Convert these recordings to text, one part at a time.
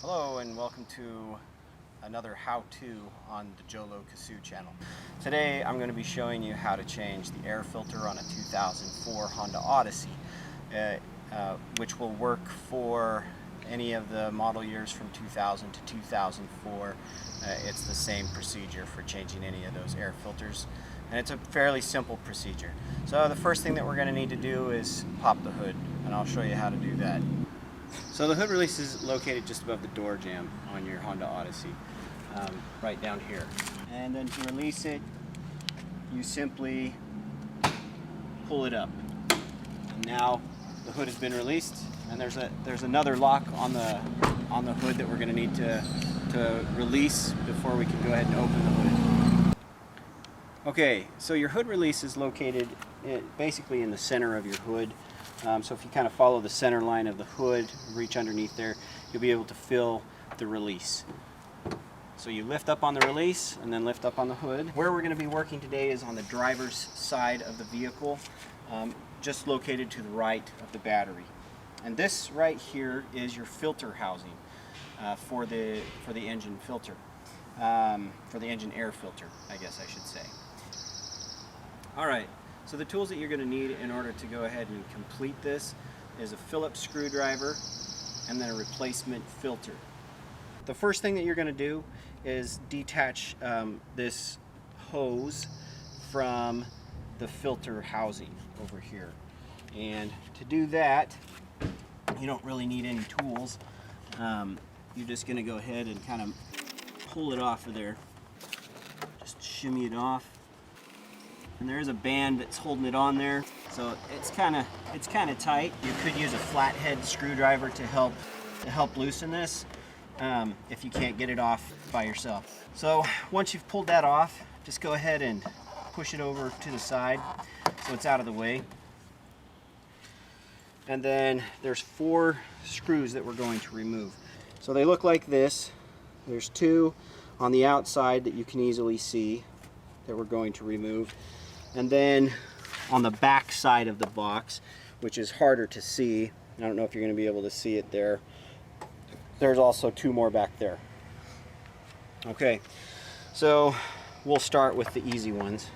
Hello and welcome to another how-to on the Jolo Kazoo channel. Today I'm going to be showing you how to change the air filter on a 2004 Honda Odyssey, which will work for any of the model years from 2000 to 2004. It's the same procedure for changing any of those air filters, and it's a fairly simple procedure. So the first thing that we're going to need to do is pop the hood, and I'll show you how to do that. So the hood release is located just above the door jamb on your Honda Odyssey, right down here. And then to release it, you simply pull it up. And now the hood has been released, and there's another lock on the hood that we're going to need to release before we can go ahead and open the hood. Okay, so your hood release is located basically in the center of your hood. So if you kind of follow the center line of the hood, reach underneath there, you'll be able to feel the release. So you lift up on the release and then lift up on the hood. Where we're going to be working today is on the driver's side of the vehicle, just located to the right of the battery. And this right here is your filter housing for the engine filter, for the engine air filter, I guess I should say. All right. So the tools that you're going to need in order to go ahead and complete this is a Phillips screwdriver and then a replacement filter. The first thing that you're going to do is detach this hose from the filter housing over here. And to do that, you don't really need any tools. You're just going to go ahead and kind of pull it off of there. Just shimmy it off. And there is a band that's holding it on there, so it's kind of tight. You could use a flathead screwdriver to help loosen this if you can't get it off by yourself. So once you've pulled that off, just go ahead and push it over to the side so it's out of the way. And then there's 4 screws that we're going to remove. So they look like this. There's 2 on the outside that you can easily see that we're going to remove. And then on the back side of the box, which is harder to see, I don't know if you're going to be able to see it there, there's also 2 more back there. Okay, so we'll start with the easy ones.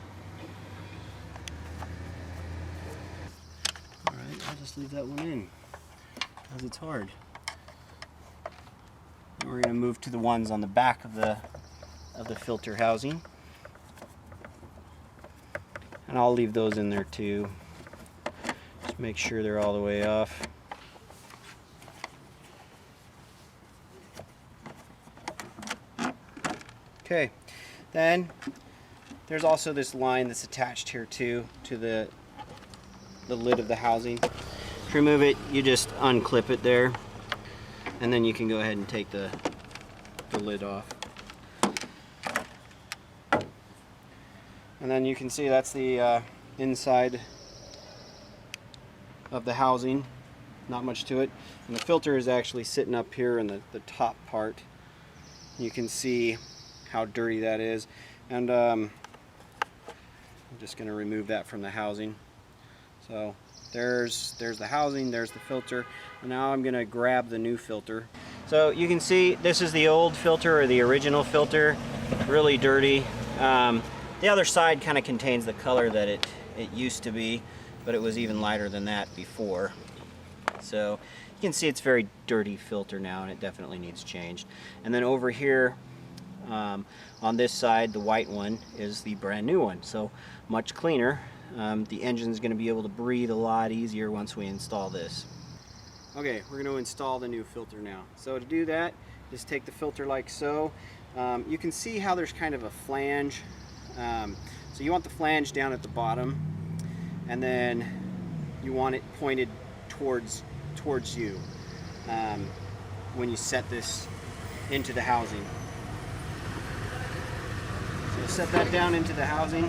Alright, I'll just leave that one in, because it's hard. And we're going to move to the ones on the back of the filter housing. And I'll leave those in there too. Just make sure they're all the way off. Okay, then there's also this line that's attached here too to the lid of the housing. To remove it, you just unclip it there, and then you can go ahead and take the lid off. And then you can see that's the inside of the housing. Not much to it. And the filter is actually sitting up here in the top part. You can see how dirty that is. And I'm just going to remove that from the housing. So there's the housing, there's the filter. And now I'm going to grab the new filter. So you can see this is the old filter, or the original filter. Really dirty. The other side kind of contains the color that it used to be, but it was even lighter than that before. So you can see it's a very dirty filter now, and it definitely needs changed. And then over here on this side, the white one is the brand new one, so much cleaner. The engine's going to be able to breathe a lot easier once we install this. Okay, we're going to install the new filter now. So to do that, just take the filter like so. You can see how there's kind of a flange. So you want the flange down at the bottom, and then you want it pointed towards you when you set this into the housing. So set that down into the housing.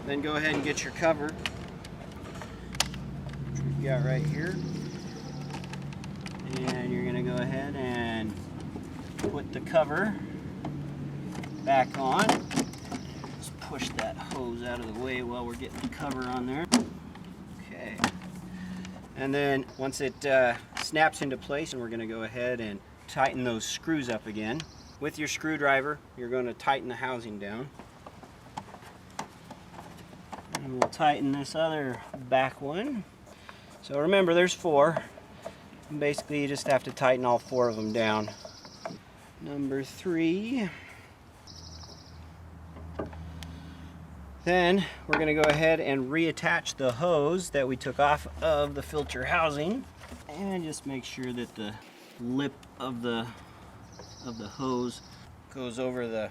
Then go ahead and get your cover, which we've got right here. And you're going to go ahead and put the cover back on. Just push that hose out of the way while we're getting the cover on there. Okay. And then once it snaps into place, and we're going to go ahead and tighten those screws up again. With your screwdriver, you're going to tighten the housing down. And we'll tighten this other back one. So remember, there's 4. Basically, you just have to tighten all 4 of them down. Number 3. Then we're going to go ahead and reattach the hose that we took off of the filter housing, and just make sure that the lip of the hose goes over the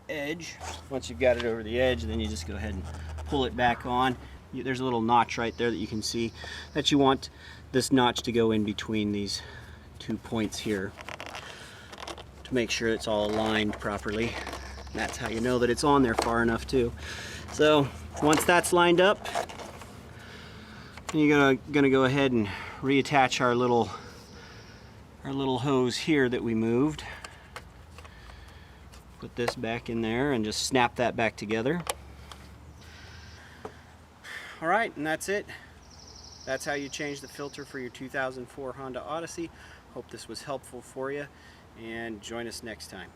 edge. Once you've got it over the edge, then you just go ahead and pull it back on. There's a little notch right there that you can see that you want this notch to go in between these 2 points here to make sure it's all aligned properly. And that's how you know that it's on there far enough too. So once that's lined up, you're gonna go ahead and reattach our little hose here that we moved. Put this back in there and just snap that back together. All right, and that's it. That's how you change the filter for your 2004 Honda Odyssey. Hope this was helpful for you, and join us next time.